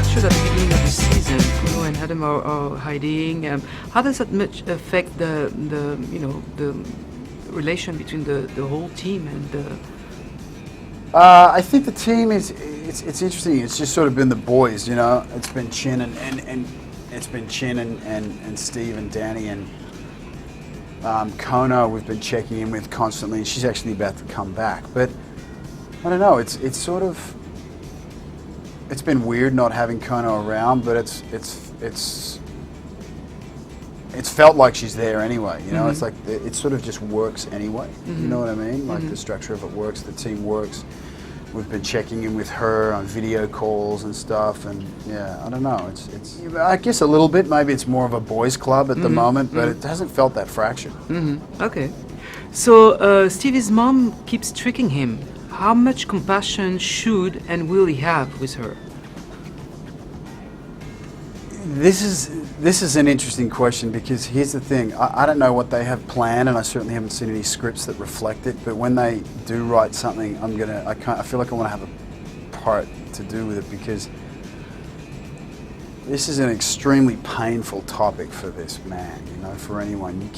actors at the beginning of the season, Kuno and Adam are hiding. How does that much affect the relation between the whole team and the? I think the team it's interesting. It's just sort of been the boys, you know. It's been Chin and it's been Chin and Steve and Danny and Kono. We've been checking in with constantly. She's actually about to come back, but I don't know. It's sort of. It's been weird not having Kono around, but it's felt like she's there anyway. You know, it's like it sort of just works anyway. You know what I mean? Like the structure of it works, the team works. We've been checking in with her on video calls and stuff, and yeah, I don't know. It's I guess a little bit. Maybe it's more of a boys' club at the moment, but it hasn't felt that fractured. Okay, so Stevie's mom keeps tricking him. How much compassion should and will he have with her? This is an interesting question, because here's the thing. I don't know what they have planned, and I certainly haven't seen any scripts that reflect it, but when they do write something, I feel like I want to have a part to do with it, because this is an extremely painful topic for this man, you know, for anyone. You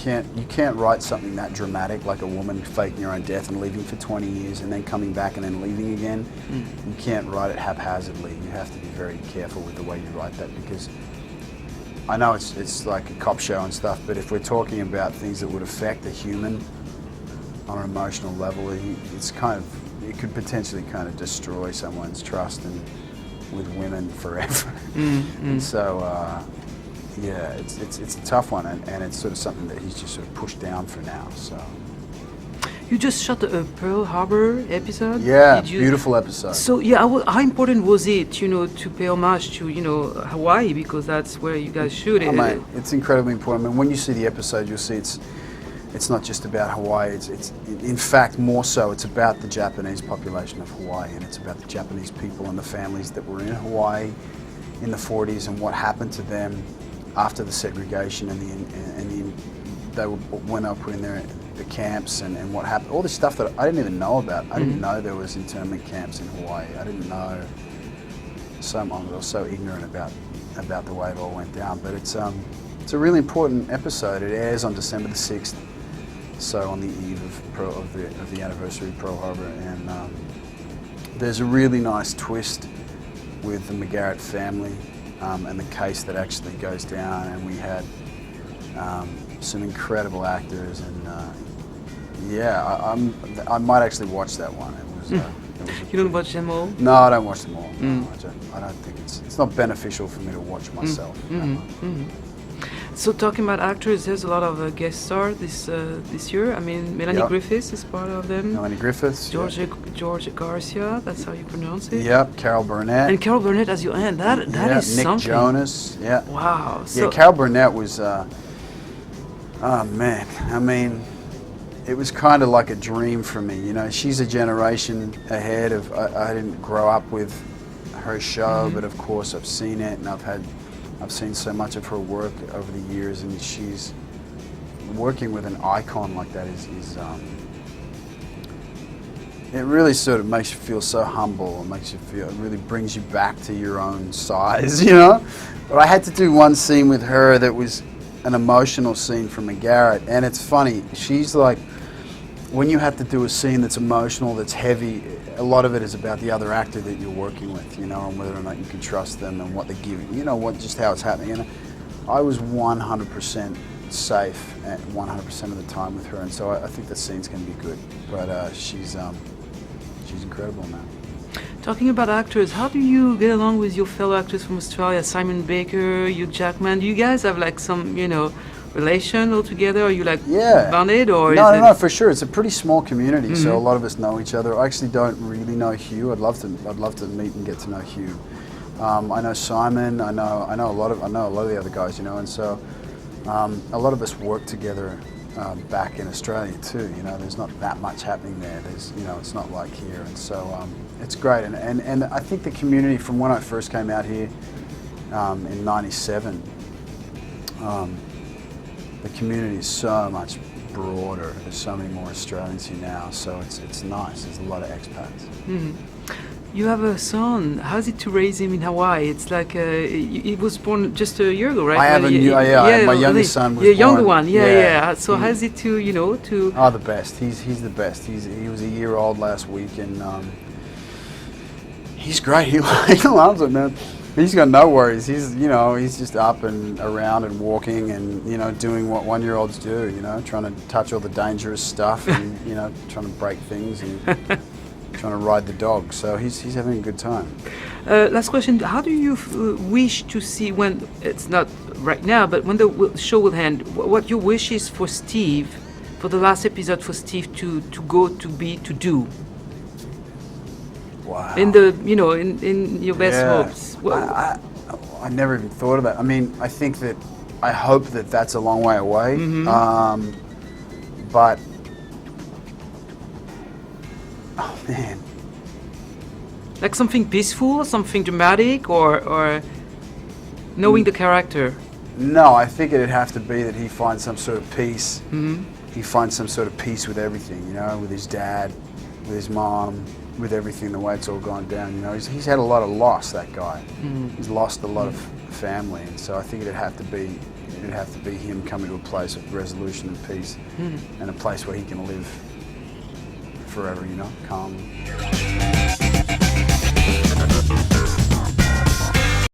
can't write something that dramatic, like a woman faking her own death and leaving for 20 years and then coming back and then leaving again. You can't write it haphazardly. You have to be very careful with the way you write that, because I know it's like a cop show and stuff, but if we're talking about things that would affect a human on an emotional level, it could potentially kind of destroy someone's trust with women forever. And so, yeah, it's a tough one, and it's sort of something that he's just sort of pushed down for now. So. You just shot a Pearl Harbor episode? Yeah, beautiful episode. So yeah, how important was it, you know, to pay homage to, you know, Hawaii, because that's where you guys shoot it? Oh, mate, it's incredibly important. I mean, when you see the episode, you'll see it's not just about Hawaii. It's in fact more so. It's about the Japanese population of Hawaii, and it's about the Japanese people and the families that were in Hawaii in the 40s and what happened to them after the segregation they were when they were put in the camps and what happened. All this stuff that I didn't even know about. I didn't know there was internment camps in Hawaii. I didn't know. I was so ignorant about the way it all went down. But it's a really important episode. It airs on December the 6th, so on the eve of the anniversary of Pearl Harbor, and there's a really nice twist with the McGarrett family and the case that actually goes down, and we had some incredible actors, and yeah, I might actually watch that one. You don't watch them all? No, I don't watch them all. No, I don't think it's not beneficial for me to watch myself. So talking about actors, there's a lot of guest stars this year. I mean, Melanie Griffiths is part of them. Melanie Griffiths. George Garcia, that's how you pronounce it. Yep, Carol Burnett. And Carol Burnett as you end. That is Nick something. Jonas. Yeah. Wow. So, yeah, Carol Burnett was. Oh man, I mean, it was kind of like a dream for me. You know, she's a generation ahead of. I didn't grow up with her show, but of course I've seen it, and I've seen so much of her work over the years, and she's working with an icon like that is it really sort of makes you feel so humble. It really brings you back to your own size, you know. But I had to do one scene with her that was an emotional scene from McGarrett, and it's funny. She's like, when you have to do a scene that's emotional, that's heavy, a lot of it is about the other actor that you're working with, you know, and whether or not you can trust them and what they're giving, you know, just how it's happening. And I was 100% safe at 100% of the time with her, and so I think the scene's going to be good. But she's incredible now. Talking about actors, how do you get along with your fellow actors from Australia, Simon Baker, Hugh Jackman? Do you guys have like some, you know, relation altogether? Are you like bonded, or no, for sure. It's a pretty small community, so a lot of us know each other. I actually don't really know Hugh. I'd love to meet and get to know Hugh. I know Simon. I know a lot of the other guys, you know, and so a lot of us work together back in Australia too. You know, there's not that much happening there. It's not like here, and so it's great. And I think the community, from when I first came out here in '97. The community is so much broader. There's so many more Australians here now, so it's nice. There's a lot of expats. You have a son. How's it to raise him in Hawaii? It's like he was born just a year ago, right? I have my youngest son was your younger born. one. Yeah. So how's it to to? Oh, the best. He's the best. He was a year old last week, and he's great. He loves it, man. He's got no worries. He's just up and around and walking and doing what 1-year-olds do. Trying to touch all the dangerous stuff and trying to break things and trying to ride the dog. So he's having a good time. Last question: how do you wish to see, when it's not right now, but when the show will end? What your wish is for Steve, for the last episode, for Steve to go to do? Wow. In the in your best hopes. I never even thought of that. I mean, I hope that that's a long way away. Mm-hmm. But oh man, like something peaceful, something dramatic, or knowing the character. No, I think it'd have to be that he finds some sort of peace. Mm-hmm. He finds some sort of peace with everything, with his dad, with his mom, with everything, the way it's all gone down. He's had a lot of loss, that guy. Mm. He's lost a lot of family, and so I think it'd have to be him coming to a place of resolution and peace, and a place where he can live forever, calmly.